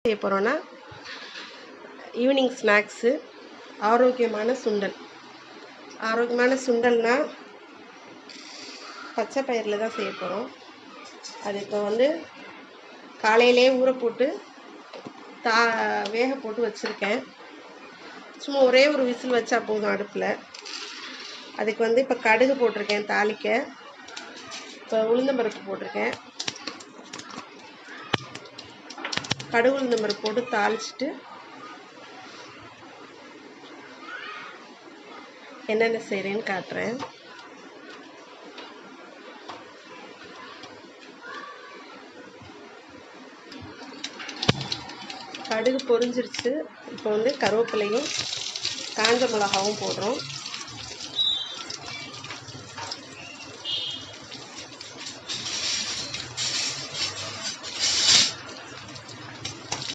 செய்ய போகிறோன்னா evening snacks ஆரோக்கியமான சுண்டல்னால் பச்சை பயிரில் தான் செய்ய போகிறோம். அது இப்போ காலையிலே ஊற போட்டு வேக போட்டு வச்சுருக்கேன். சும்மா ஒரே ஒரு விசில் வச்சா போதும் அடுப்பில். அதுக்கு இப்போ கடுகு போட்டிருக்கேன் தாளிக்க. இப்போ உளுந்தம்பருப்பு போட்டிருக்கேன். கடுகு உளுந்தம்பருப்பு போட்டு தாளிச்சிட்டு என்னென்ன செய்கிறேன்னு காட்டுறேன். கடுகு பொரிஞ்சிருச்சு. இப்போ கருவேப்பிலையும் காஞ்ச மிளகாவும் போடுறோம்.